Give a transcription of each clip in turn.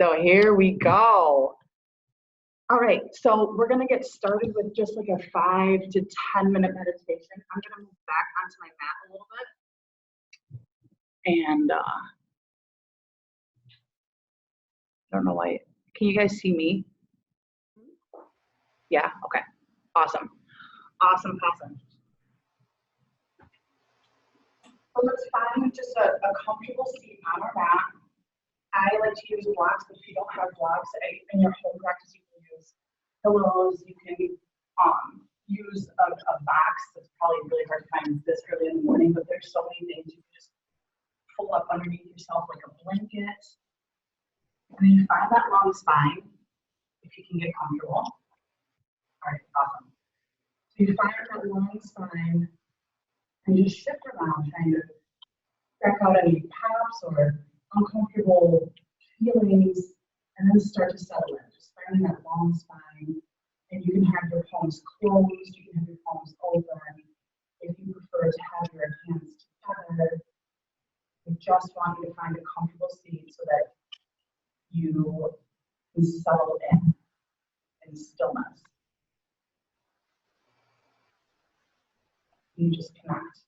So here we go. All right, so we're gonna get started with just like a 5 to 10 minute meditation. I'm gonna move back onto my mat a little bit. And I don't know why, can you guys see me? Yeah, okay, awesome. Awesome. So let's find just a comfortable seat on our mat. I like to use blocks, but if you don't have blocks in your home practice, you can use pillows. You can use a box. It's probably really hard to find this early in the morning, but there's so many things you can just pull up underneath yourself like a blanket. And then you find that long spine, if you can get comfortable. All right, awesome. So you find that long spine and just shift around, trying to check out any pops or uncomfortable feelings, and then start to settle in. Just finding that long spine, and you can have your palms closed, you can have your palms open. If you prefer to have your hands together, we just want you to find a comfortable seat so that you can settle in stillness. You just connect.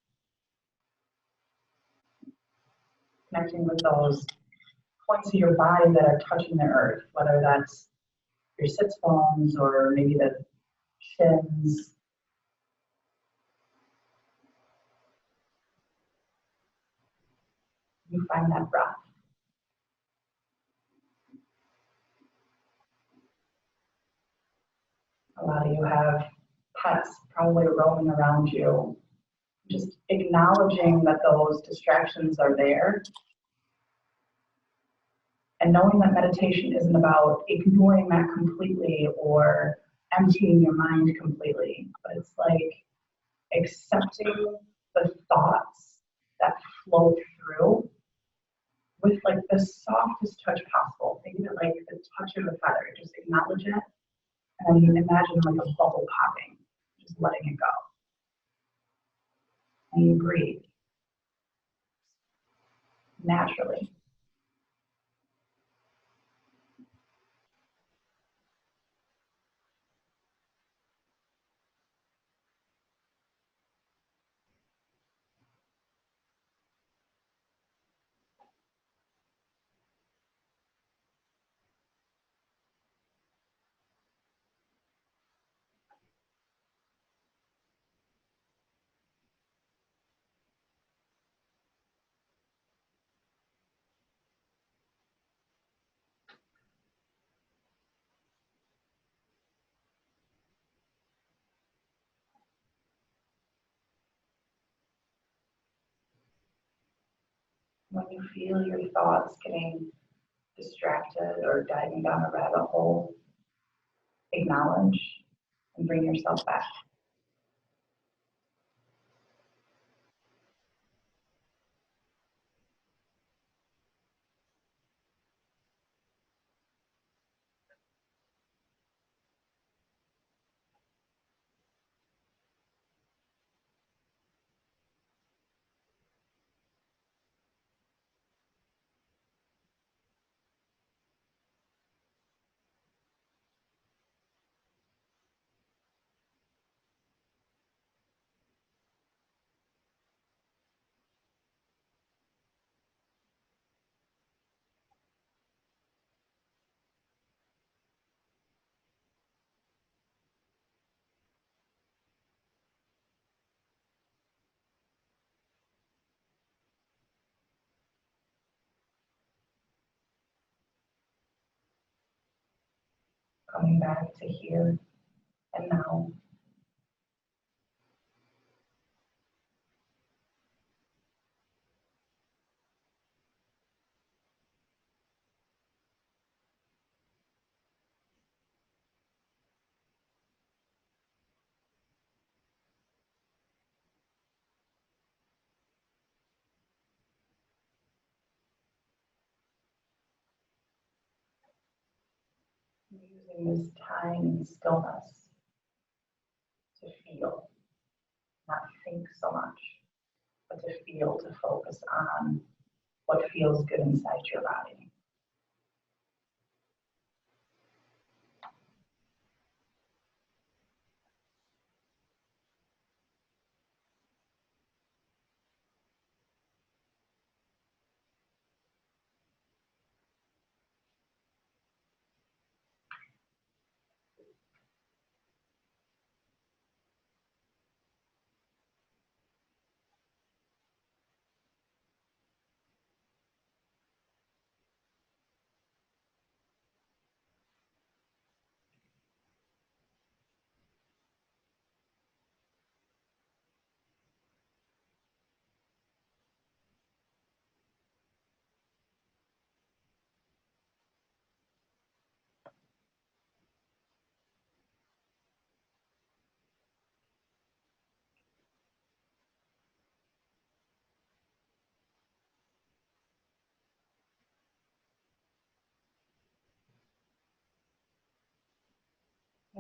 Connecting with those points of your body that are touching the earth, whether that's your sits bones or maybe the shins. You find that breath. A lot of you have pets probably roaming around you. Just acknowledging that those distractions are there. And knowing that meditation isn't about ignoring that completely or emptying your mind completely, but it's like accepting the thoughts that flow through with like the softest touch possible. Think of it like the touch of a feather. Just acknowledge it and imagine like a bubble popping, just letting it go. And you breathe naturally. When you feel your thoughts getting distracted or diving down a rabbit hole, acknowledge and bring yourself back. Coming back to here and now. Using this time in stillness to feel, not think so much, but to feel, to focus on what feels good inside your body.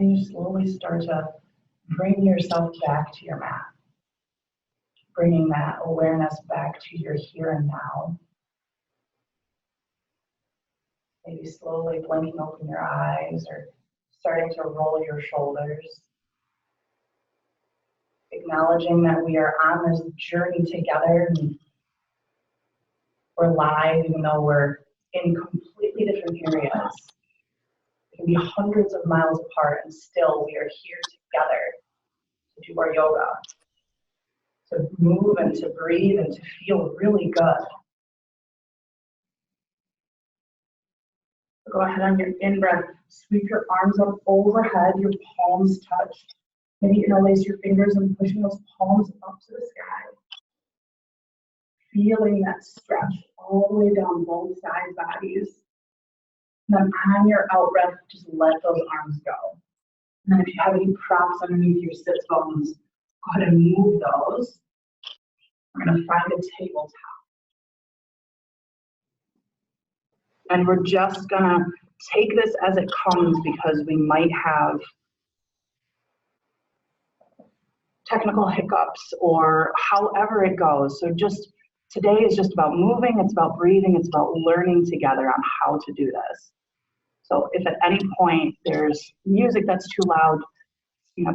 And you slowly start to bring yourself back to your mat. Bringing that awareness back to your here and now. Maybe slowly blinking open your eyes or starting to roll your shoulders. Acknowledging that we are on this journey together and we're live even though we're in completely different areas. We can be hundreds of miles apart and still we are here together to do our yoga, to move and to breathe and to feel really good. Go ahead on your in-breath, sweep your arms up overhead, your palms touch. Maybe interlace your fingers and pushing those palms up to the sky. Feeling that stretch all the way down both side bodies. And then on your out breath, just let those arms go. And then if you have any props underneath your sit bones, go ahead and move those. We're going to find a tabletop. And we're just going to take this as it comes because we might have technical hiccups or however it goes. So just today is just about moving, it's about breathing, it's about learning together on how to do this. So if at any point there's music that's too loud,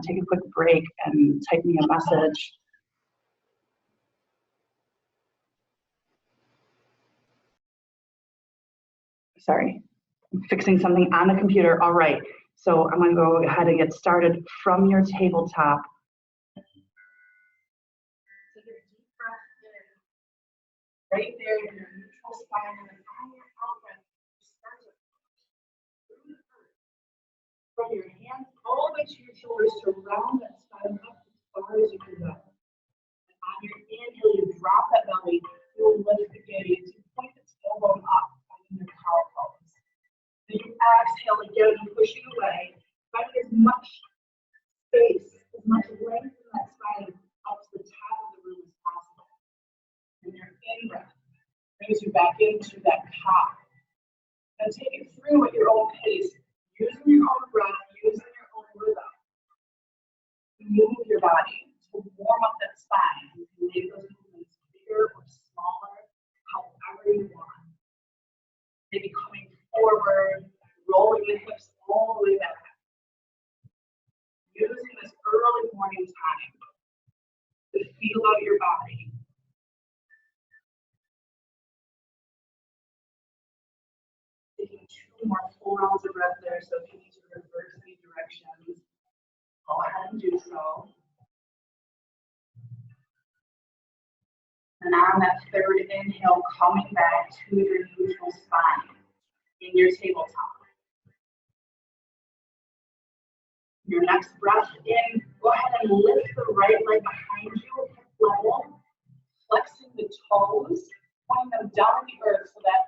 take a quick break and type me a message. Sorry, I'm fixing something on the computer. All right, so I'm going to go ahead and get started from your tabletop. Take a deep breath in, right there in your neutral spine, and then on your out breath, start to push through the earth. From your hands all the way to your shoulders to round that spine up as far as you can go. And on your inhale, you drop that belly, you'll lift the gaze, you point the tailbone up. Your cow pose. Then you exhale again, pushing away, finding as much space, as much length in that spine up to the top of the room as possible. And your in-breath brings you back into that cow. Now take it through at your own pace, using your own breath, using your own rhythm. Move your body to warm up that spine. You can make those movements bigger or smaller, however you want. Maybe coming forward, rolling the hips all the way back. Using this early morning time to feel out your body. Taking 2 more full rounds of breath there, so if you need to reverse any directions, go ahead and do so. And on that third inhale, coming back to your neutral spine in your tabletop. Your next breath in, go ahead and lift the right leg behind you, hip level, flexing the toes, pointing them down the earth so that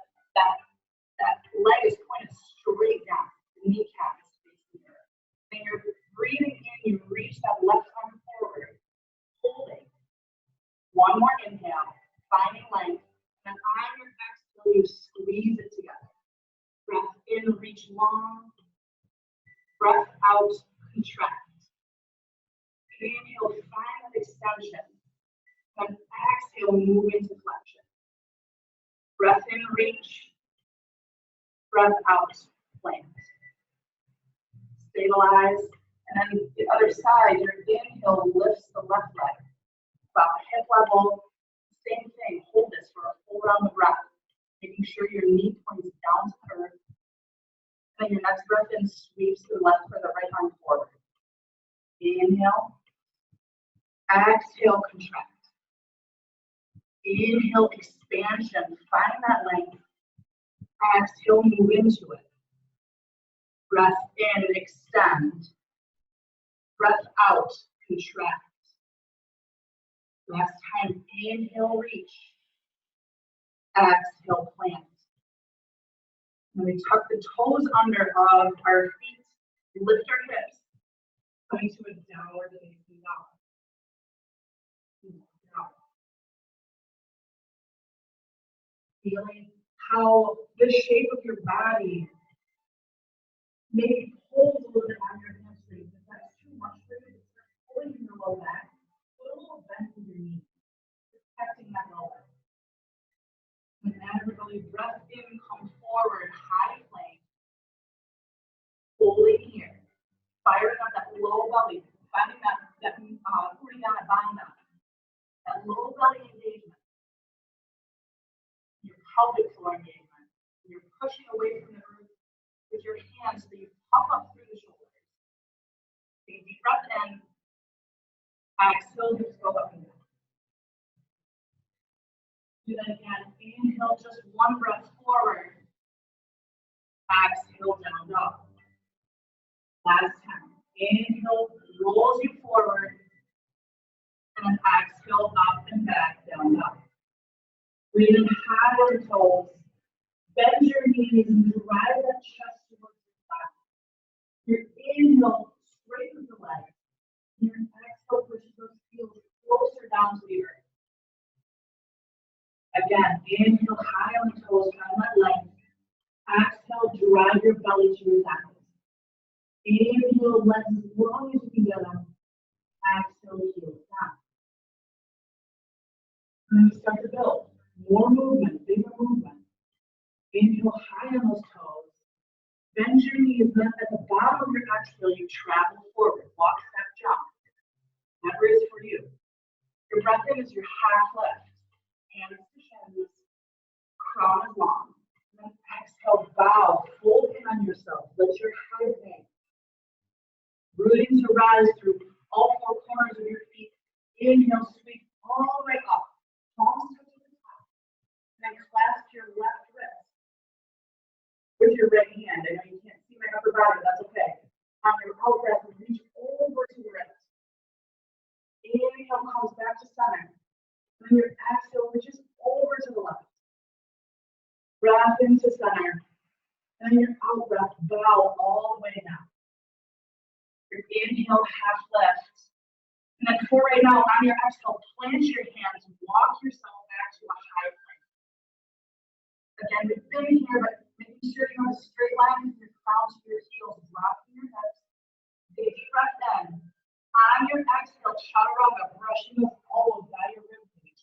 leg is pointed straight down. The kneecap is facing the earth. Then you're breathing in, you reach that left arm forward, holding. One more inhale, finding length, and on your exhale, you squeeze it together. Breath in, reach long. Breath out, contract. Inhale, find that extension. Then exhale, move into flexion. Breath in, reach. Breath out, plant. Stabilize. And then the other side, your inhale lifts the left leg. About hip level, same thing, hold this for a full round of breath, making sure your knee points down to earth. And then your next breath in sweeps the left or the right arm forward. Inhale, exhale, contract. Inhale, expansion, find that length. Exhale, move into it. Breath in, extend. Breath out, contract. Last time, inhale, reach. Exhale, plant. And we tuck the toes under of our feet. We lift our hips, coming to a downward facing dog. Feeling how the shape of your body maybe pulls a little bit on your hips low back. Put a little bend in your knee, protecting that low back. And everybody breath in, come forward, high plank. Holding here. Firing up that low belly, finding putting down that bind down. That low belly engagement. Your pelvic floor engagement. You're pushing away from the roof with your hands so that you pop up through the shoulders. Take a deep breath in. Exhale, hips go up and down. Do that again. Inhale, just one breath forward. Exhale, down dog. Last time. Inhale, rolls you forward. And then exhale, up and back, down dog. Breathing high on the toes. Bend your knees and drive that chest towards the back. Your inhale, straightens the legs. Your exhale pushes those heels closer down to the earth. Again, inhale high on the toes, kind of that length. Exhale, drive your belly to your thighs. Inhale, legs as long as you can get them. Exhale, heels down. And then you start to build. More movement, bigger movement. Inhale high on those toes. Bend your knees, then at the bottom of your exhale, you travel forward. Walk, step, jump. Whatever is for you. Your breath in is your half lift. Hands to shins. Crown is long. And then exhale, bow. Fold in on yourself. Let your head hang. Rooting to rise through all four corners of your feet. Inhale, sweep all the way up. Palms touch the top. And then clasp your left wrist with your right hand. I know you can't see my upper body, that's okay. On your out breath, reach over to the wrist. Inhale comes back to center. Then your exhale reaches over to the left. Breath into center. And your out breath, bow all the way down. Your inhale, half lift. And then for right now, on your exhale, plant your hands, walk yourself back to a high plank. Again, we've been here, but making sure you have a straight line from your crown to your heels, dropping your hips. Take a deep breath in. On your exhale, chaturanga, brushing the elbows by your rib cage.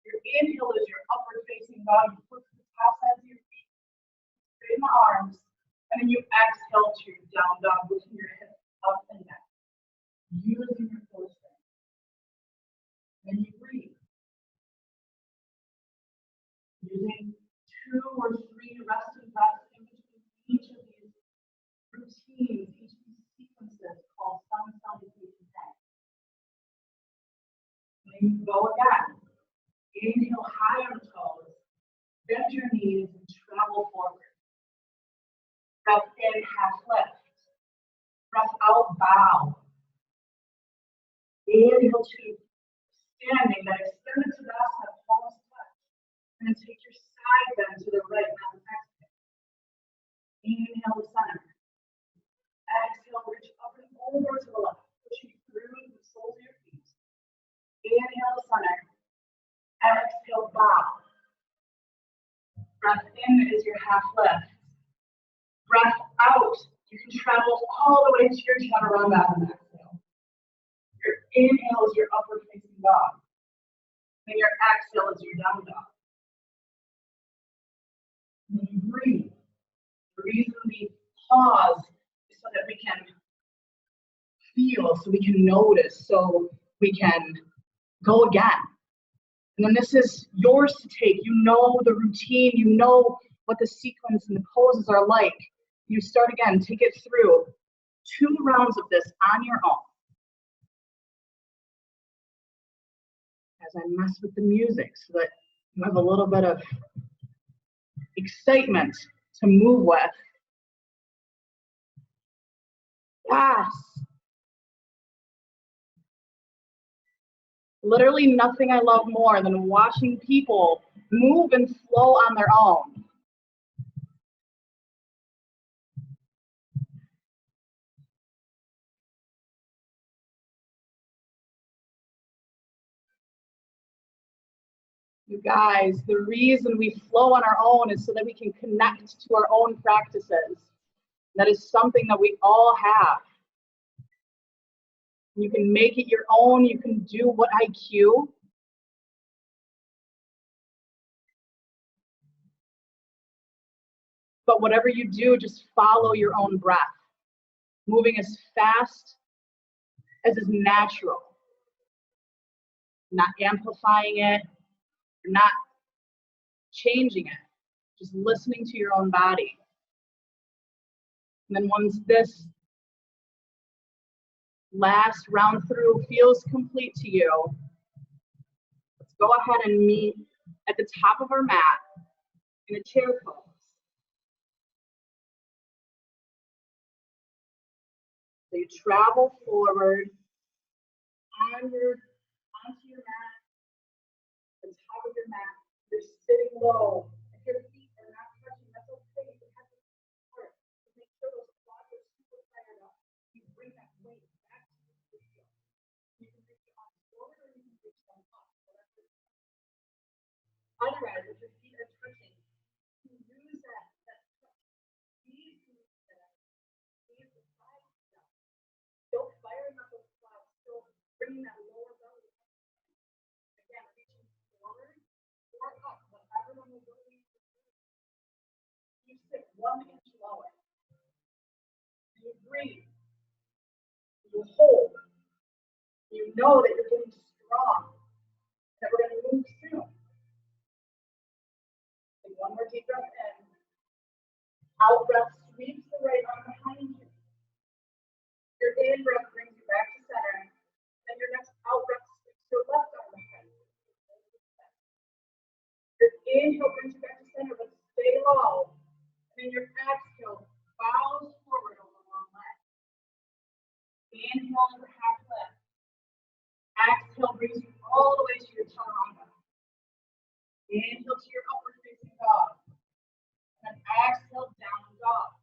Your inhale is your upward facing dog. You put the top sides of your feet, straighten the arms, and then you exhale to your down dog, lifting your hips up and down. Using your core strength. Then you breathe. Using 2 or 3 resting breaths in between each of these routines, each of these sequences called sun salutation day. Then you go again. Inhale high on the toes. Bend your knees and travel forward. Breath in, half lift. Breath out, bow. Inhale to standing, then extend it to the outside, palms touch. And then take your side bend to the right, now exhale. Inhale to center. Exhale, reach up and over to the left, pushing through the soles of your feet. Inhale to center. Exhale, bow. Breath in is your half lift. Breath out, you can travel all the way to your chaturanga on exhale. Your inhale is your upward facing dog. And your exhale is your down dog. And you breathe. The reason we pause is so that we can feel, so we can notice, so we can go again. And then this is yours to take. You know the routine, you know what the sequence and the poses are like. You start again, take it through 2 rounds of this on your own. As I mess with the music so that you have a little bit of excitement to move with. Yes. Literally nothing I love more than watching people move and flow on their own. You guys, the reason we flow on our own is so that we can connect to our own practices. That is something that we all have. You can make it your own. You can do what I cue. But whatever you do, just follow your own breath, moving as fast as is natural, not amplifying it, not changing it, just listening to your own body. And then once this last round through feels complete to you, let's go ahead and meet at the top of our mat in a chair pose. So you travel forward onto your mat, the top of your mat. You're sitting low. If your feet are not touching, that's okay. You have to support. Make sure those quads are super fired up. You bring that weight back to the video. You can reach your arms forward or you can reach them up. Otherwise, if your feet are touching, you use that touch. These moves that these side stuff. Still firing up those quads, still bringing that lower belly. Again, reaching forward or up, whatever the mobility is. You sit 1 inch lower. You breathe. You hold. You know that you're getting strong. That we're going to move soon. Take one more deep breath in. Out breath sweeps the right arm behind you. Your in breath brings you back to center. Then your next out breath sweeps your left arm behind you. Your inhale brings you back to center, but stay low. And then your exhale bows forward over one leg. Inhale for half lift. Exhale brings you all the way to your chaturanga. Inhale to your upward facing dog. And exhale, down dog.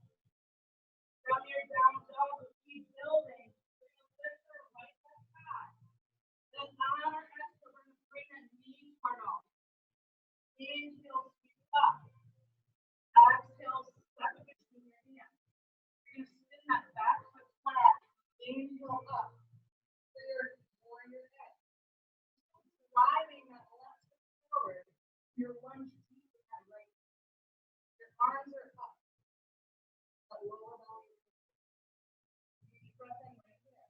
From your down dog, keep building. We're going to lift our right foot high. Then on our exhale, we're going to bring that knee part off. Inhale, sweep up. Exhale, step it between your hands. You're going to spin that back foot flat. Inhale up. Clear warrior head. Driving that left foot forward. You're lunge deep in that right. Your arms are up. The lower belly. Deep breath in right here.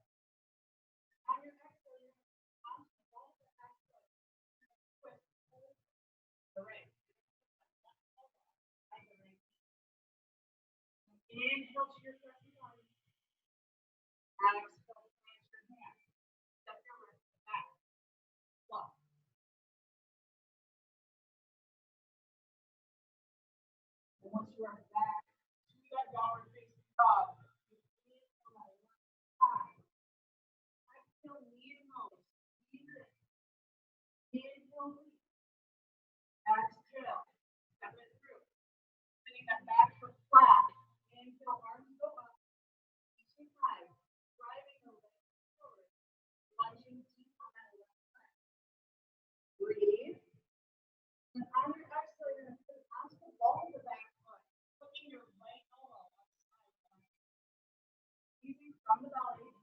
On your exhale, you're going to come to the ball of the exhale. Twist. The right. Inhale to your second body. Exhale, plant your hand. Step your wrist back. Lock. And once you are back to that downward facing dog, you inhale that left side. Exhale, knee to nose. Squeeze it. Inhale, lead. Exhale. Step it through. Sitting that back foot flat. Inhale, arms go up. Reaching high. Driving the leg forward. Lunging deep on that left leg. Breathe. And on your exhale, you're going to put it onto the ball of the back foot. Hooking your right elbow on the side. Easy from the belly.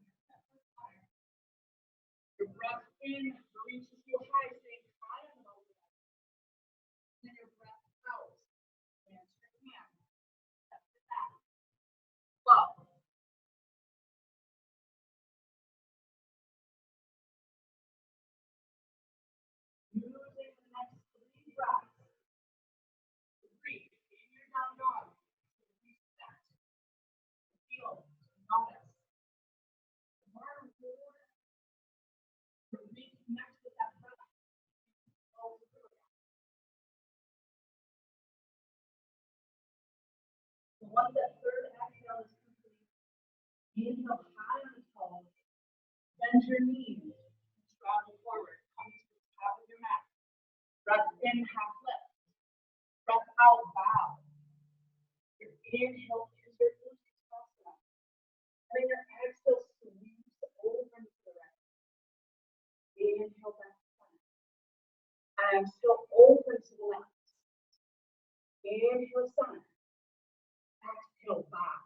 Your breath in reaches you high, staying high on the belly. And your breath out. Plant your hand. Step it back. Low. Using the next 3 breaths. Breathe in your down dog. Reset. Feel. Notice. Learn more. Reconnect with that breath. Once that third exhale is complete, inhale high on the toes. Bend your knees. Travel forward. Come to the top of your mat. Breath in, half lift. Breath out, bow. Your inhale is your Uttanasana. And then your exhale sweeps over to the right. Inhale back to center. Exhale open to the left. Inhale center. Exhale bow.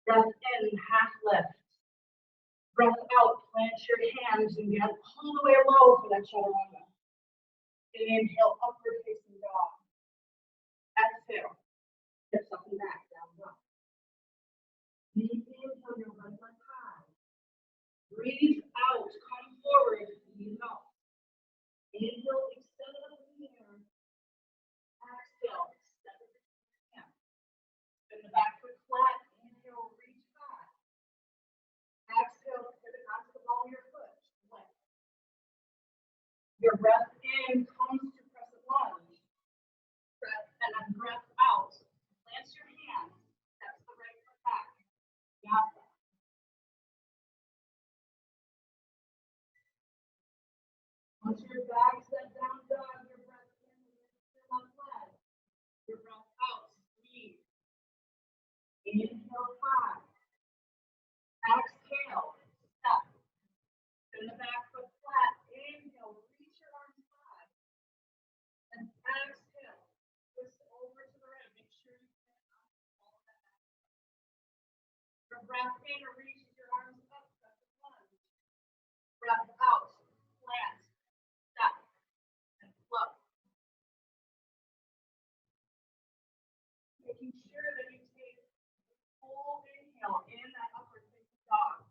Breath in, half lift. Breath out, plant your hands and get all the way low for that chaturanga. Inhale, upward facing dog. Exhale, hips up and back, down dog. Inhale, your right leg high. Breathe out, come forward, knees up. Inhale, extend it up in the air. Exhale, extend it between your hands. Spin the back foot flat. Inhale, reach high. Exhale, pivot onto the ball of your foot. Length. Your breath in comes to crescent lunge. Breath and then breath out. Plant your hands. Steps the right foot back. Got that. Once your back set down dog, your breath in, lift your left leg. Your breath out, squeeze. Inhale, high. Exhale, step. Spin the back foot flat. Inhale, reach your arms high. And exhale, twist over to the right. Make sure you get on all of that back foot. Your breath in reaches your arms up, crescent lunge. Breath out, plant, step, and flow. Making sure that you take a full inhale in that upward facing dog.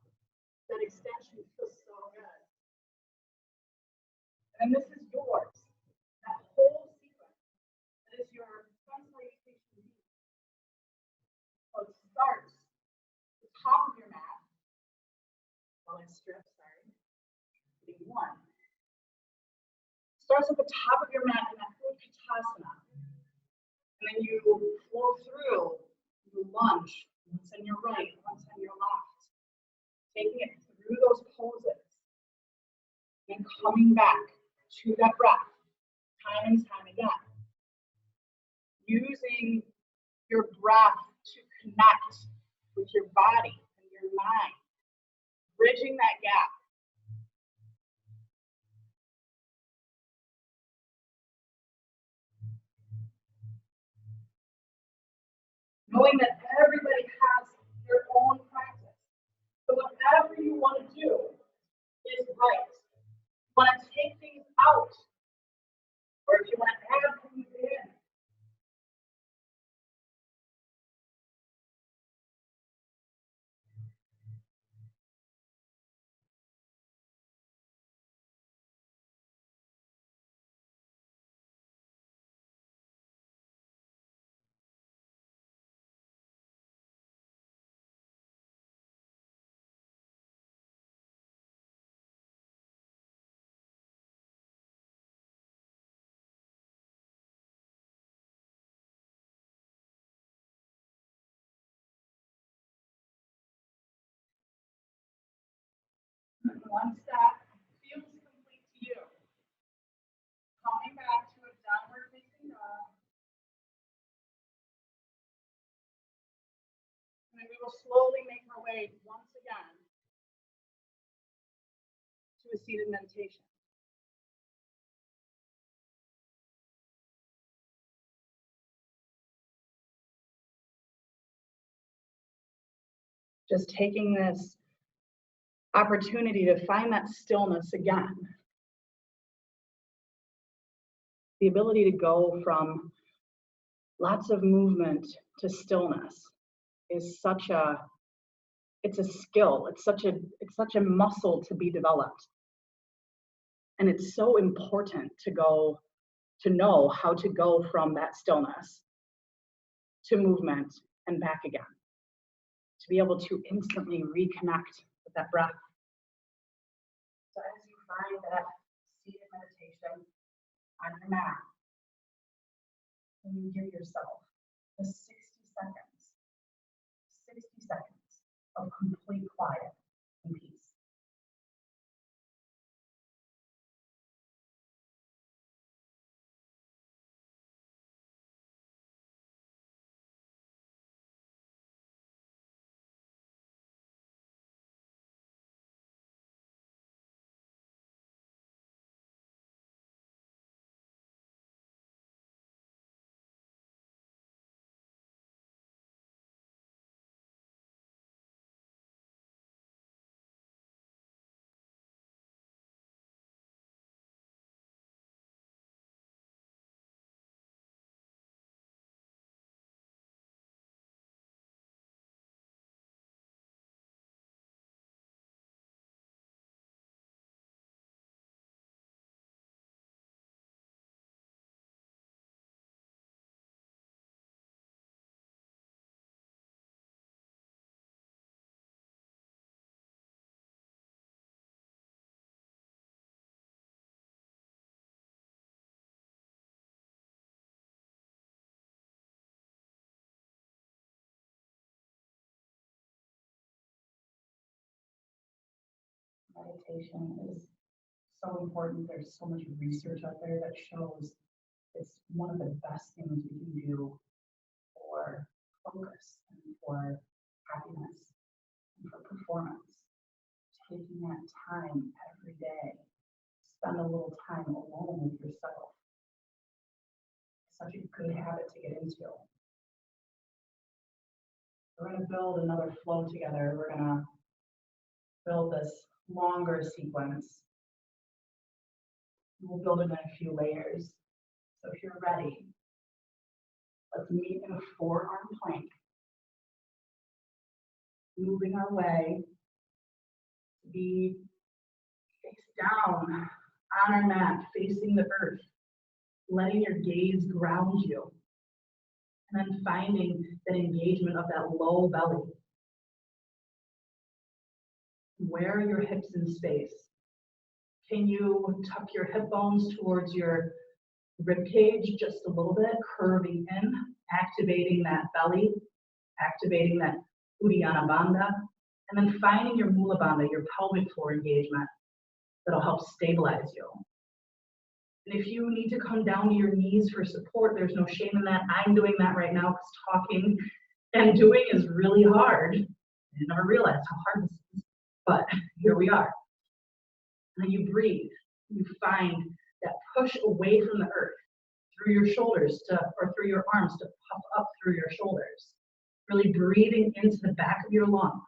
That extension feels so good. And this is yours. That whole sequence. That is your sun salutation beat. So it starts at the top of your mat. While I strip, sorry. Getting one. Starts at the top of your mat in that Utkatasana. And then you flow through, you lunge, once on your right, once on your left. Taking it through those poses. And coming back to that breath, time and time again. Using your breath to connect with your body and your mind. Bridging that gap. Knowing that everybody has their own practice. So whatever you want to do is right. You want to take things out, or if you want to add things in. Once that feels complete to you, coming back to a downward facing dog. And then we will slowly make our way once again to a seated meditation. Just taking this opportunity to find that stillness again. The ability to go from lots of movement to stillness is it's a skill. It's such a muscle to be developed. And it's so important to know how to go from that stillness to movement and back again. To be able to instantly reconnect with that breath. So as you find that seated meditation on your mat, and you give yourself the 60 seconds of complete quiet and peace. Meditation is so important. There's so much research out there that shows it's one of the best things we can do for focus and for happiness and for performance. Taking that time every day, spend a little time alone with yourself. It's such a good habit to get into. We're going to build another flow together. We're going to build this longer sequence. We'll build it in a few layers. So if you're ready, let's meet in a forearm plank. Moving our way to be face down on our mat, facing the earth, letting your gaze ground you, and then finding that engagement of that low belly. Where are your hips in space? Can you tuck your hip bones towards your rib cage just a little bit, curving in, activating that belly, activating that Uddiyana Bandha, and then finding your Mula Bandha, your pelvic floor engagement, that'll help stabilize you. And if you need to come down to your knees for support, there's no shame in that. I'm doing that right now because talking and doing is really hard. I never realized how hard this is, but here we are. And then you breathe. You find that push away from the earth through your shoulders or through your arms to puff up through your shoulders. Really breathing into the back of your lungs.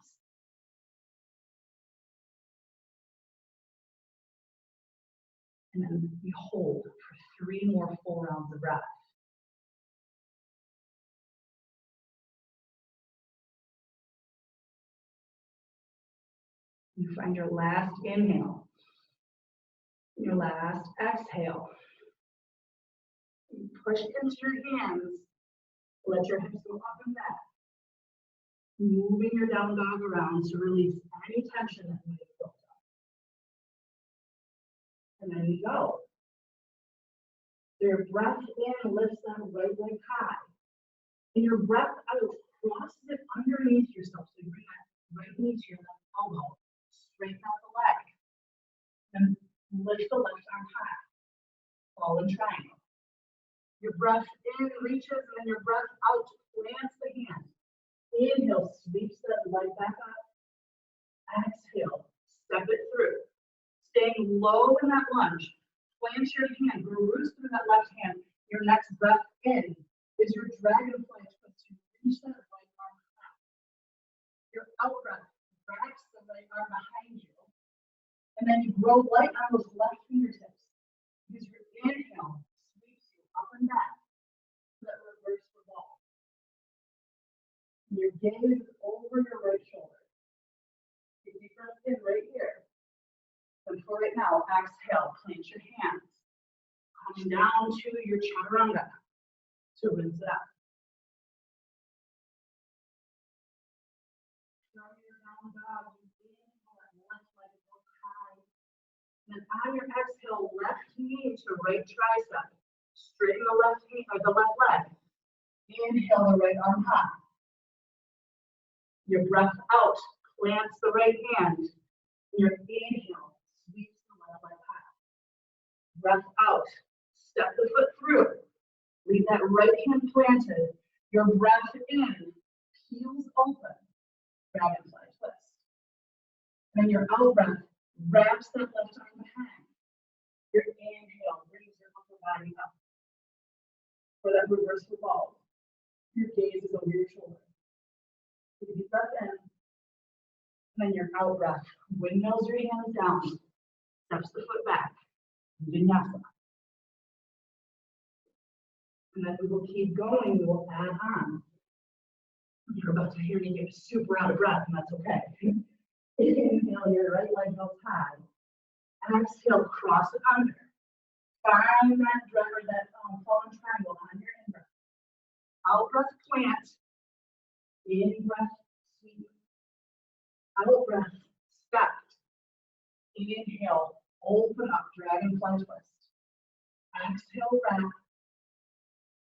And then we hold for 3 more full rounds of breath. You find your last inhale, your last exhale. You push into your hands, let your hips go up and back. Moving your down dog around to release any tension that might have built up. And then you go. Your breath in lifts that right leg high. And your breath out crosses it underneath yourself. So you bring that right knee to your left elbow. Straighten out the leg. And lift the left arm high. Fall in triangle. Your breath in reaches and then your breath out plants the hand. Inhale, sweeps that leg back up. Exhale, step it through. Staying low in that lunge. Plant your hand, roost through that left hand. Your next breath in is your dragonfly twist. You reach that right arm high. Your out breath wraps the right arm behind you. And then you grow light on those left fingertips. Because your inhale sweeps you up and back. That reverse revolve. Your gaze is over your right shoulder. Take a deep breath in right here. And for right now, exhale, plant your hands. Coming down to your chaturanga to rinse it out. From your down dog, you inhale and left leg goes high. And on your exhale, left knee to right tricep. Straighten the left knee or the left leg. Inhale the right arm high. Your breath out plants the right hand. Your inhale sweeps the left leg high. Breath out. Step the foot through. Leave that right hand planted. Your breath in peels open. Dragonfly twist. And your out breath wraps that left arm behind. Your inhale brings your upper body up. For that reverse revolve. Your gaze is over your shoulder. Take a deep breath in. And then your out breath windmills your hands down. Steps the foot back. Vinyasa. And then we will keep going. We will add on. You're about to hear me get super out of breath, and that's okay. Inhale, your right leg goes high. Exhale, cross it under. Find that fallen triangle on your in breath. Out breath, plant. In breath, sweep. Out breath, stepped. Inhale, open up, dragonfly twist. Exhale, wrap.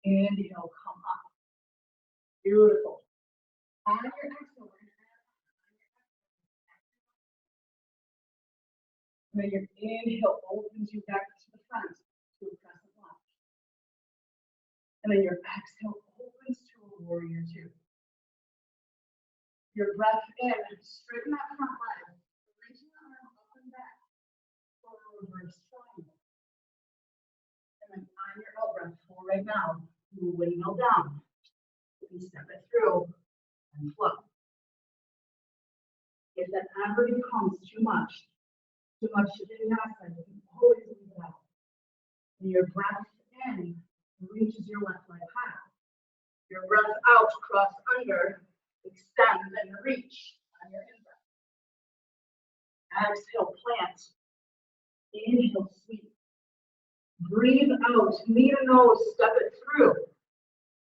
Inhale, come up. Beautiful. On your exhale, then your inhale opens you back to the front to a crescent lunge. And then your exhale opens to a warrior two. Your breath in, straighten that front leg, reaching the arm up and back for a reverse triangle. And then on your out breath, full right now, you windmill down. And step it through and flow. If that ever becomes too much vinyasa, you can always leave it out. And your breath in reaches your left leg high. Your breath out, cross under, extend and reach on your in-breath. Exhale, plant. Inhale, sweep. Breathe out, knee to nose, step it through.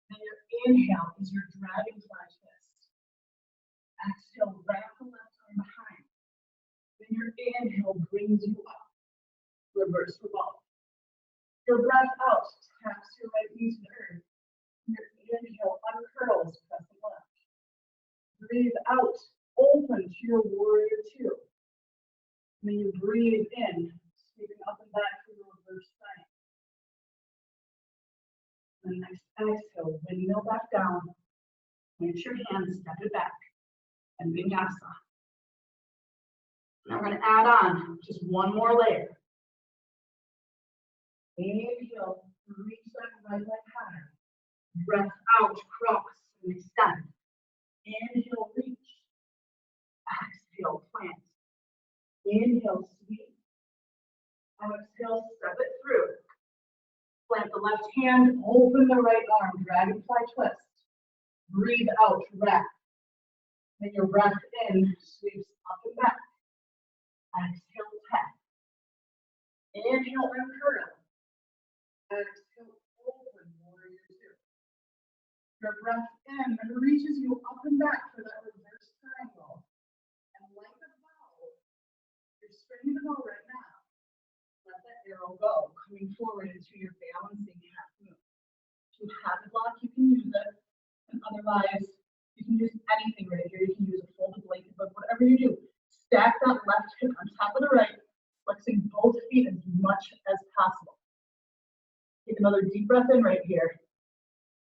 And your inhale is your dragonfly twist. Exhale, wrap the left arm behind. Then your inhale brings you up. Reverse revolve. Your breath out taps your right knee to the earth. Your inhale uncurls, press the left. Breathe out, open to your warrior two. And then you breathe in, sweeping up and back to the reverse side. And next exhale, windmill back down. Plant your hands, step it back, and vinyasa. Now we're going to add on just one more layer. Inhale, reach that right leg higher. Breath out, cross, and extend. Inhale, reach. Exhale, plant. Inhale, sweep. Exhale, step it through. Plant the left hand, open the right arm, dragonfly twist. Breathe out, wrap. Then your breath in sweeps up and back. Exhale, tap. Inhale, uncurl. Exhale, open, warrior two. Your breath in reaches you up and back for that reverse triangle. And like a bow, you're straining the bow right now. Let that arrow go, coming forward into your balancing half moon. If you have a block, you can use it. And otherwise, you can use anything right here. You can use a folded blanket, but whatever you do, stack that left hip on top of the right, flexing both feet as much as possible. Take another deep breath in right here.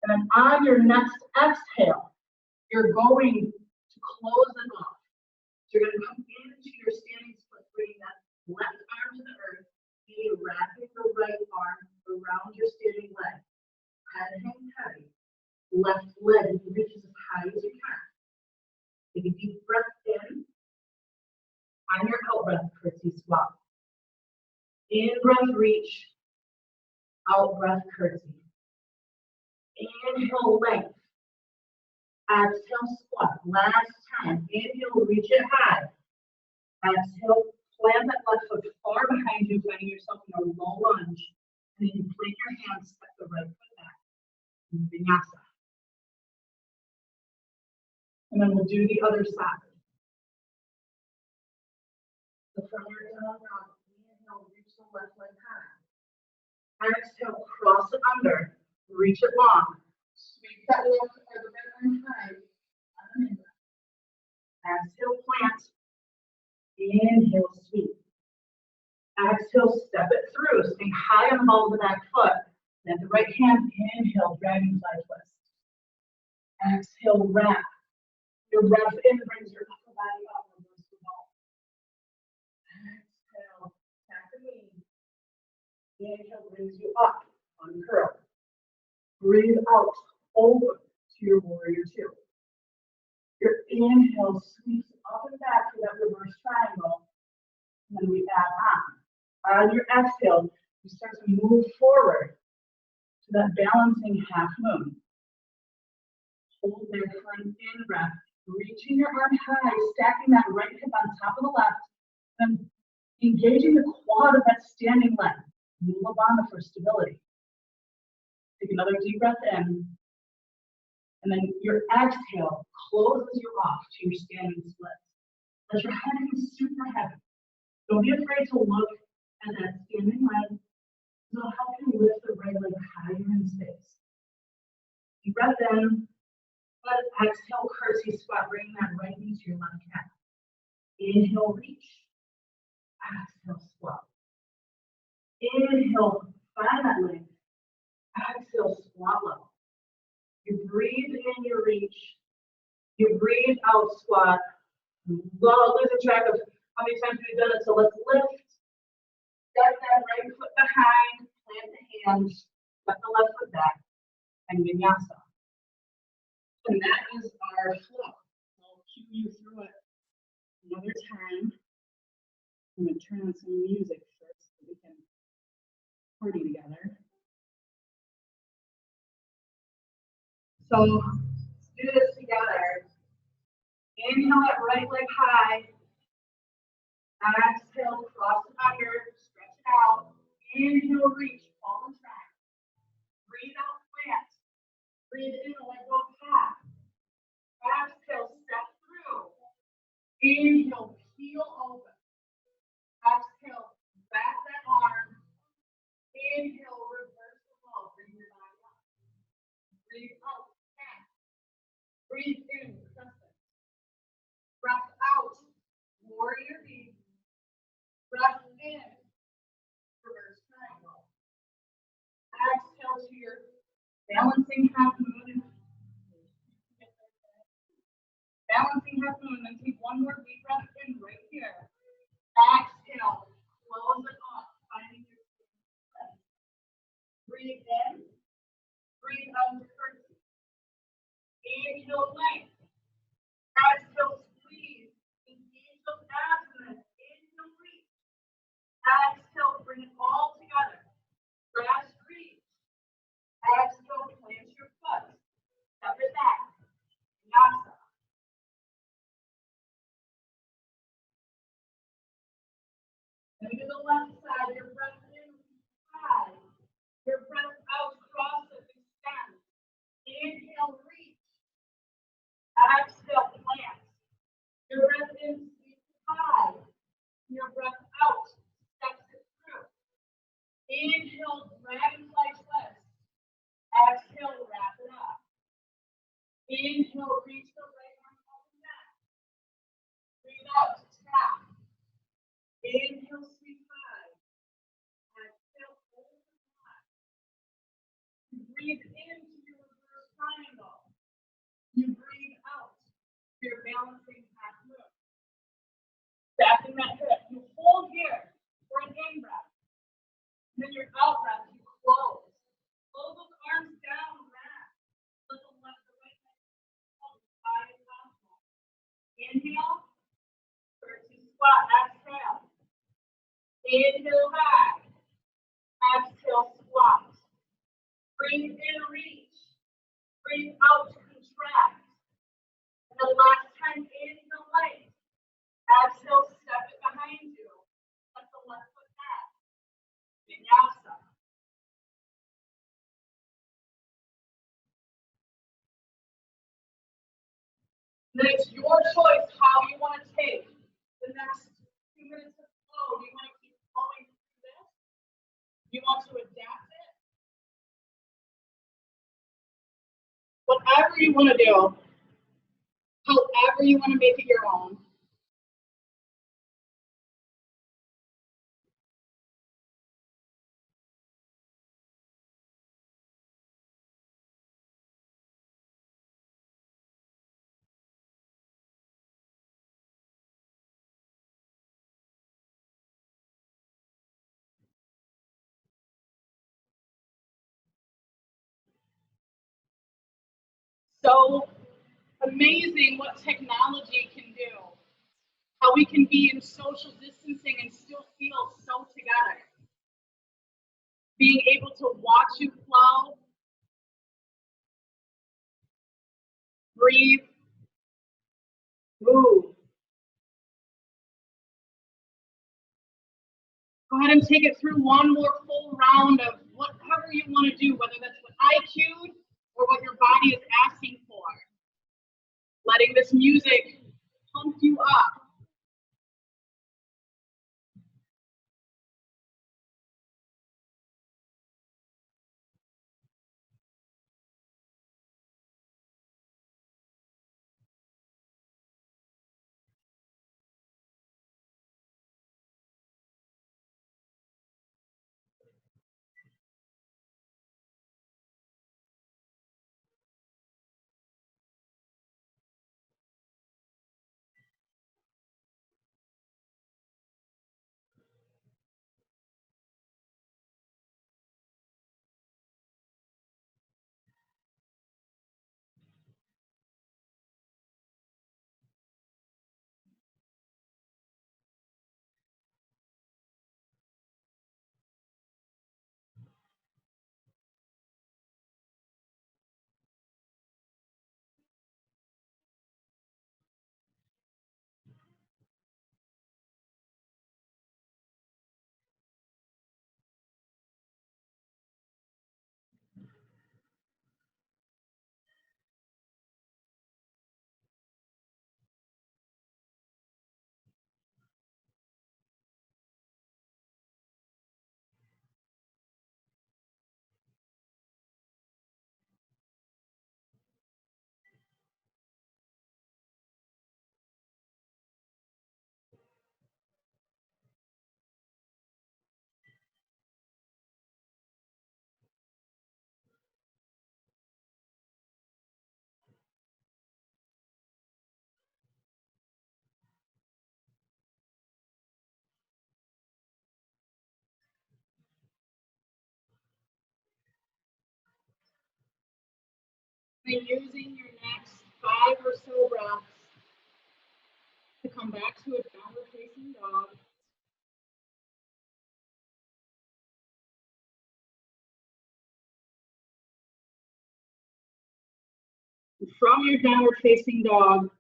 And then on your next exhale, you're going to close it off. So you're going to come into your standing split, bringing that left arm to the earth, wrapping the right arm around your standing leg. Head hangs heavy. Left leg reaches as high as you can. Take a deep breath in. On your out breath, curtsy squat. In breath, reach. Out breath, curtsy. Inhale, length. Exhale, squat. Last time. Inhale, reach it high. Exhale, plant that left foot far behind you, finding yourself in a low lunge. And then you plant your hands, step the right foot back. Vinyasa. And then we'll do the other side. So from your down dog, inhale, reach the left leg high. Exhale, cross it under, reach it long. Sweep that left or the right arm high. Exhale, plant. Inhale, sweep. Exhale, step it through. Stay high on the ball of the back foot. Then the right hand, inhale, dragonfly twist. Exhale, wrap. Your breath in brings your upper body up, reverse the ball. Exhale, tap the knee. Inhale brings you up, uncurl. Breathe out, open to your warrior two. Your inhale sweeps up and back to that reverse triangle. And then we add on. On your exhale, you start to move forward to that balancing half moon. Hold there for an in breath. Reaching your arm high, stacking that right hip on top of the left, and engaging the quad of that standing leg. Mula Bandha for stability. Take another deep breath in. And then your exhale closes you off to your standing splits. Let your head be super heavy. Don't be afraid to look at that standing leg. It'll help you lift the right leg higher in space. Deep breath in. Exhale, curtsy squat, bring that right knee to your left calf. Inhale, reach. exhale, squat. Inhale, find that length. Exhale, squat level. You breathe in, you reach. You breathe out, squat. Losing track of how many times we've done it, so let's lift. Step that right foot behind, plant the hands, let the left foot back, and vinyasa. And that is our flow. I'll cue you through it another time. I'm going to turn on some music first so we can party together. So let's do this together. Inhale that right leg high. Exhale, cross it under, stretch it out. Inhale, reach, fall and track. Breathe out, plant. Breathe in, let go, path. Exhale, step through. Inhale, peel open. Exhale, back that arm. Inhale, reverse the flow. Bring your body up. Breathe out, path. Breathe in, crescent. Breath out, warrior V. Breath in, reverse triangle. Exhale to your balancing half moon. Balancing half moon, then take one more deep breath in right here. Exhale, close it up, finding your breath. Breathe in, breathe out, curtsy. Inhale, length. Exhale, squeeze. Engage those abdomen. Inhale, reach. Exhale, bring it all together. Last reach. Exhale, plant your foot. Step it back. Vinyasa. Then to the left side, your breath in, high. Your breath out, cross it, extend. Inhale, reach. Exhale, plant. Your breath in, sweep high. Your breath out, steps it through. Inhale, dragonfly twist. Exhale, wrap it up. Inhale, reach the right arm up and back. Breathe out, tap. Inhale, sweep high. Exhale, hold the flat. You breathe into your reverse triangle. You breathe out. You're balancing half moon. Stacking that hip. You hold here for an in breath. And then your out breath, you close. Close those arms down, back. Let the left, the right leg hold as high as possible. Inhale. Curtsy squat. Exhale. Inhale high. Exhale squat. Breathe in, reach. Breathe out, contract. And the last time, inhale, length. Exhale, step it behind you. Let the left foot back. Vinyasa. Then it's your choice how you want to take the next 2 minutes of flow. Do you want to keep flowing through this? Do you want to adapt it? Whatever you want to do, however you want to make it your own. So amazing what technology can do. How we can be in social distancing and still feel so together. Being able to watch you flow, breathe, move. Go ahead and take it through one more full round of whatever you want to do, whether that's what I cued or what your body is asking for. Letting this music pump you up. And using your next 5 or so breaths to come back to a downward facing dog. From your downward facing dog,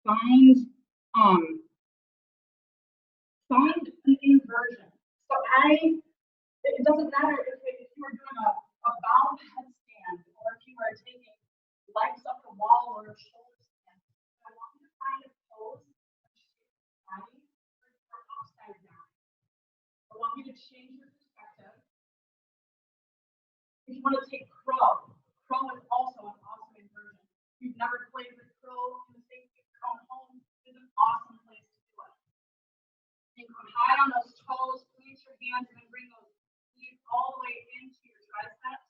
find an inversion. So it doesn't matter if you are doing a bound headstand or if you are taking legs up the wall or a shoulder stand. I want you to find a pose that shapes your body or upside down. I want you to change your perspective. If you want to take crow is also an awesome inversion. If you've never played with crow in the same come home is an awesome place to do it. And come high on those toes, place your hands and then bring those feet all the way into your triceps.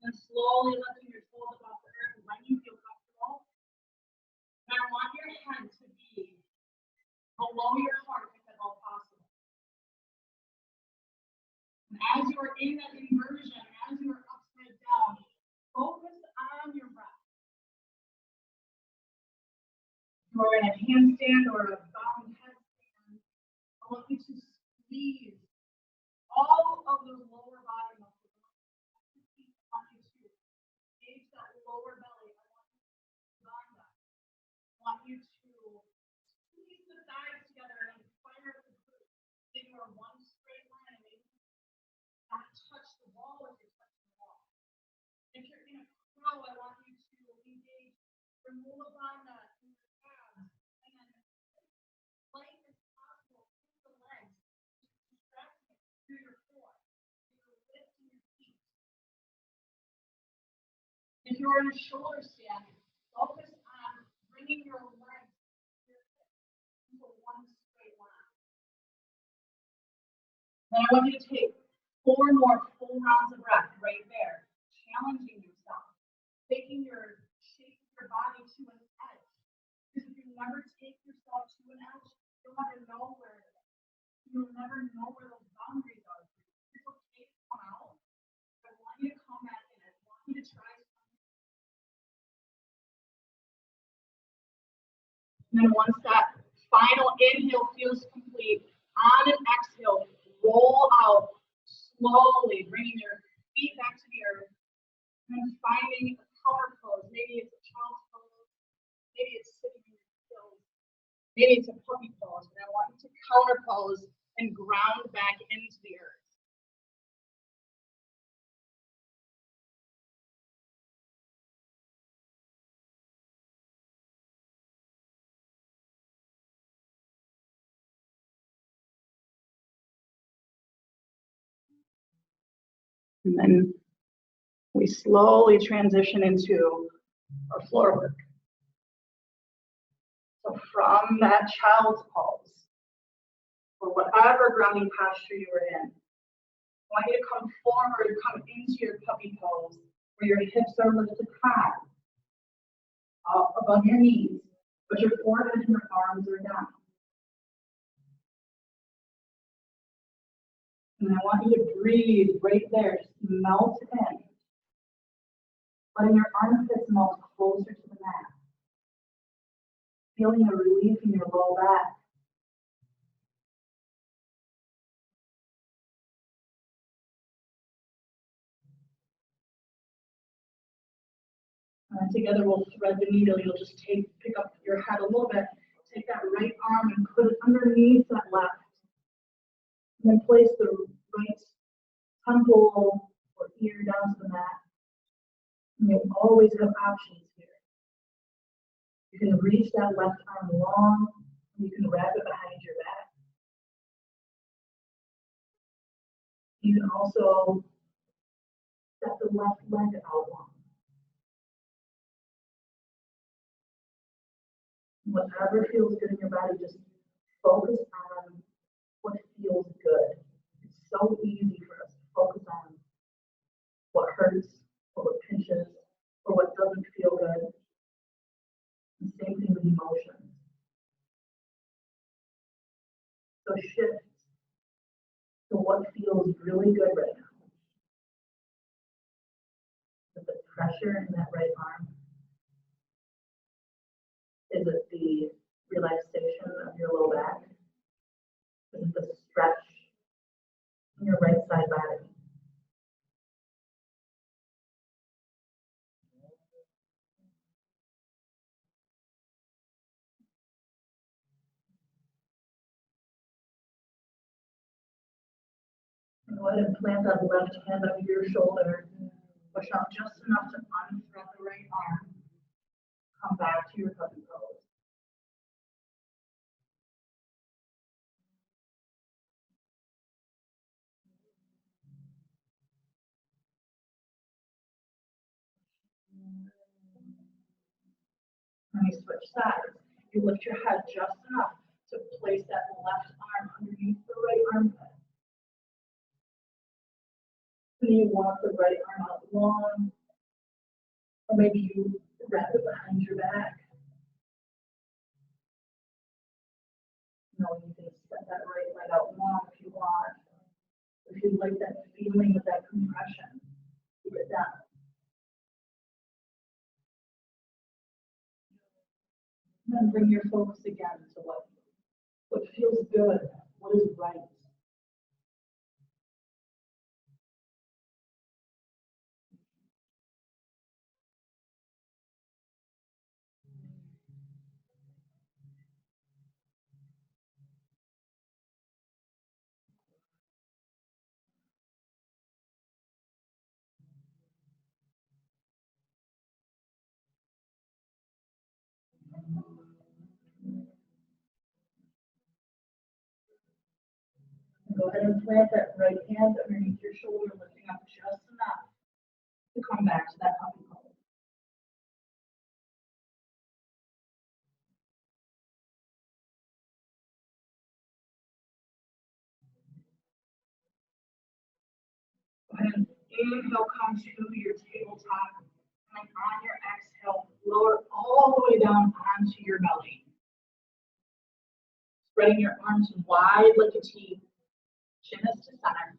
And slowly lifting your toes off the earth when you feel comfortable. And I want your head to be below your heart if at all possible. And as you are in that inversion, as you are upside down, focus on your breath. If you are in a handstand or a bound headstand, I want you to squeeze all of those lower body muscles. I want you to engage that lower belly. I want you to I want you to squeeze the thighs together and fire the glutes. Then you are one straight line and maybe not touch the wall if you're touching the wall. If you're in a crow, I want you to engage your mula bandha in your calves and then light as possible through the legs, distracting it through your core. You're lifting your feet. If you're in a shoulder stand, focus on bringing your legs into one straight line. Then I want you to take 4 more full rounds of breath right there, challenging yourself, taking your shape of your body to an edge. Because if you never take yourself to an edge, you'll never know where it is. You'll never know where those boundaries are. It's okay to come out. I want you to come back in. I want you to try something. And then once that final inhale feels complete, on an exhale, roll out slowly, bringing your feet back to the earth and finding a counter pose. Maybe it's a child's pose, maybe it's sitting in your heels, maybe it's a puppy pose. And I want you to counter pose and ground back into the earth. And then we slowly transition into our floor work. So from that child's pose, or whatever grounding posture you are in, I want you to come forward, come into your puppy pose, where your hips are lifted high, up above your knees, but your forehead and your arms are down. And I want you to breathe right there, just melt in. Letting your armpits melt closer to the mat. Feeling a relief in your low back. And together we'll thread the needle. You'll just pick up your head a little bit. Take that right arm and put it underneath that left. And then place the right temple or ear down to the mat. And you'll always have options here. You can reach that left arm long, and you can wrap it behind your back. You can also set the left leg out long. Whatever feels good in your body, just focus on what feels good. It's so easy for us to focus on what hurts, or what pinches, or what doesn't feel good. The same thing with emotions. So shift to what feels really good right now. pressure in that right arm? Is it the relaxation of your low back? Is it the stretch in your right side body? Go ahead and plant that left hand under your shoulder. Push out just enough to unthread the right arm. Come back to your puppy pose. When you switch sides, you lift your head just enough to place that left arm underneath the right armpit. Then you walk the right arm out long, or maybe you wrap it behind your back. You know, you can set that right leg out long if you want. If you like that feeling of that compression, keep it down. And then bring your focus again to what feels good, what is right. Go ahead and plant that right hand underneath your shoulder, lifting up just enough to come back to that puppy pose. Go ahead and inhale, come to your tabletop, and on your exhale, lower all the way down onto your belly. Spreading your arms wide like a T, chin is to center.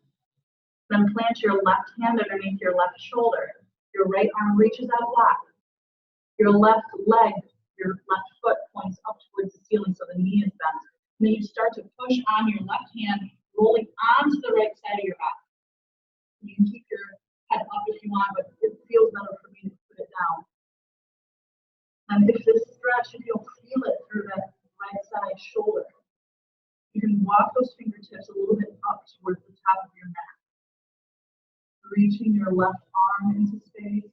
Then plant your left hand underneath your left shoulder. Your right arm reaches out wide. Your left leg, your left foot points up towards the ceiling so the knee is bent. And then you start to push on your left hand, rolling onto the right side of your back. You can keep your head up if you want, but it feels better for me to put it down. And if this stretch, if you'll feel it through that right side shoulder, you can walk those fingertips a little bit up towards the top of your mat. Reaching your left arm into space,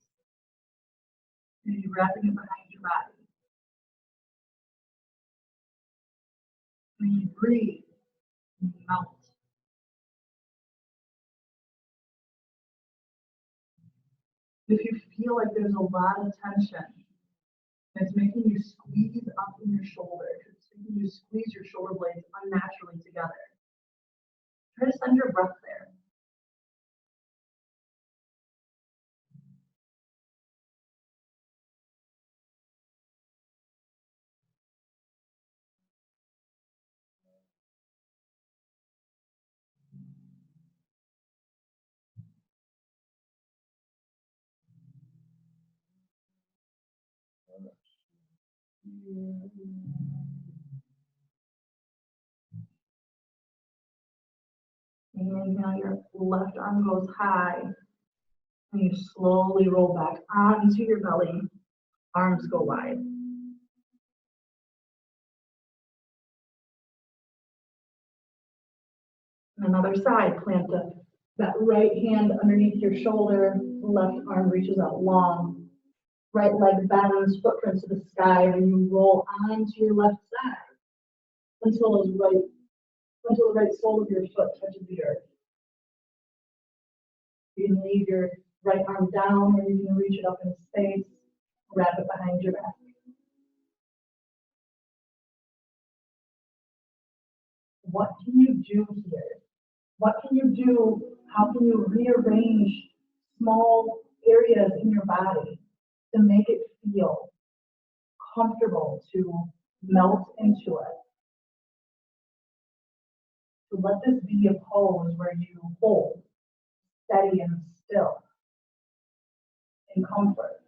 maybe wrapping it behind your body. When you breathe, you melt. If you feel like there's a lot of tension, it's making you squeeze up in your shoulder, it's making you squeeze your shoulder blades unnaturally together. Try to send your breath there. Inhale, your left arm goes high, and you slowly roll back onto your belly. Arms go wide. Another side, plant that right hand underneath your shoulder, left arm reaches out long. Right leg bends, footprints to the sky, and you roll onto your left side until the right sole of your foot touches the earth. You can leave your right arm down, or you can reach it up in space, wrap it behind your back. What can you do here? What can you do? How can you rearrange small areas in your body to make it feel comfortable, to melt into it? So let this be a pose where you hold steady and still in comfort.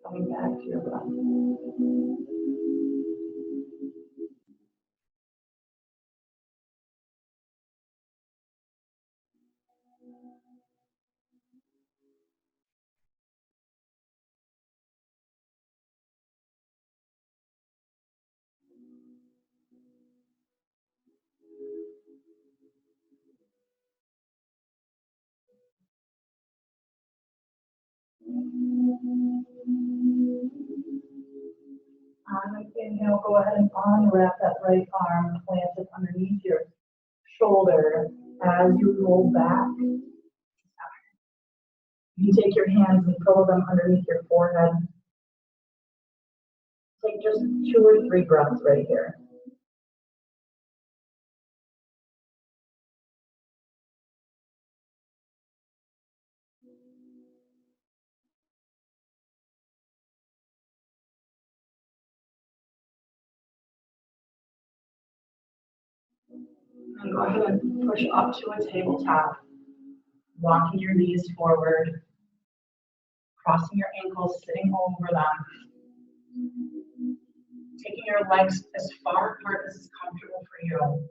Coming back to your breath. On an inhale, go ahead and unwrap that right arm, plant it underneath your shoulder as you roll back. You can take your hands and throw them underneath your forehead. Take just 2 or 3 breaths right here. And go ahead and push up to a tabletop, walking your knees forward, crossing your ankles, sitting over them, taking your legs as far apart as is comfortable for you.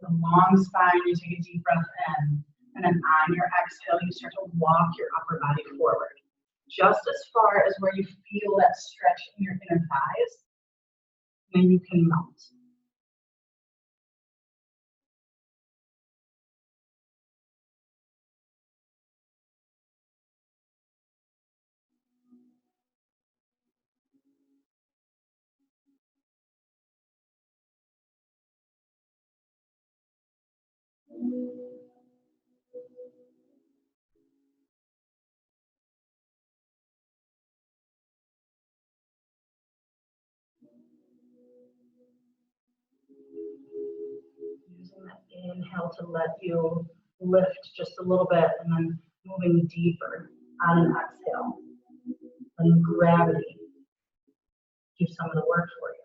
With a long spine, you take a deep breath in, and then on your exhale, you start to walk your upper body forward, just as far as where you feel that stretch in your inner thighs, and then you can melt. Using that inhale to let you lift just a little bit, and then moving deeper on an exhale. And gravity do some of the work for you.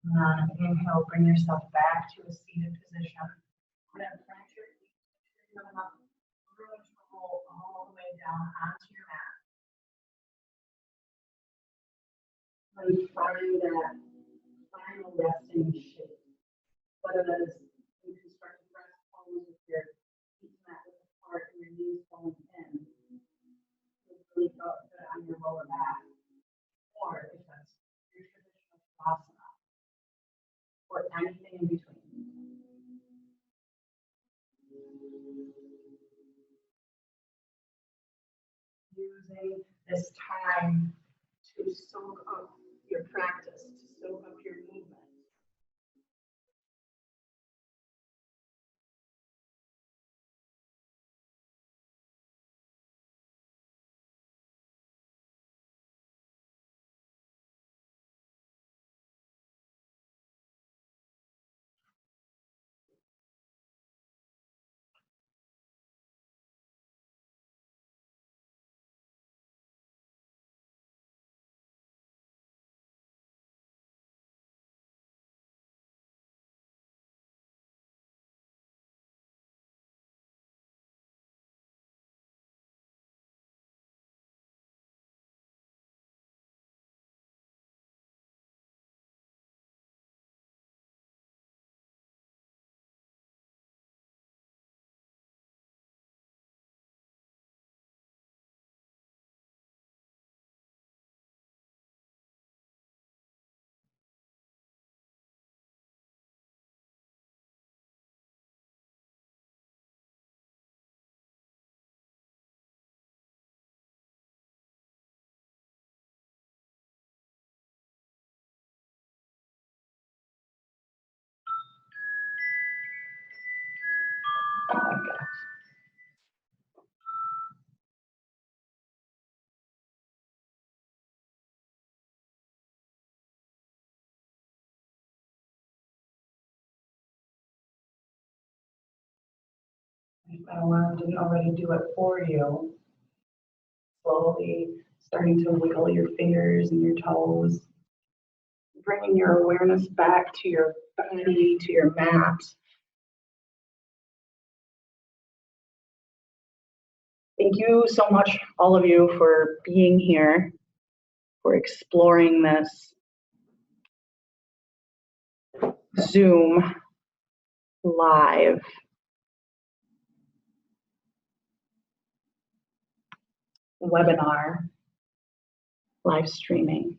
And on an inhale, bring yourself back to a seated position. And then plant your feet. You have enough room to roll all the way down onto your mat. And find that final resting shape. Whether that is you can start to rest pose with your feet mat with apart and your knees going in. Really felt good on your lower back. Or if that's your traditional asana, or anything in between. Using this time to soak up your practice, to soak up your movement. If anyone didn't already do it for you, slowly starting to wiggle your fingers and your toes. bringing your awareness back to your body, to your mat. Thank you so much, all of you, for being here, for exploring this Zoom live webinar, live streaming.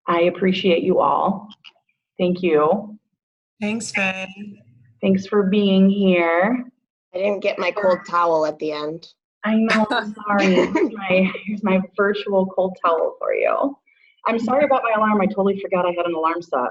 I appreciate you all. Thank you. Thanks, Faye. Thanks for being here. I didn't get my cold towel at the end. I know, I'm sorry. Here's my virtual cold towel for you. I'm sorry about my alarm. I totally forgot I had an alarm set.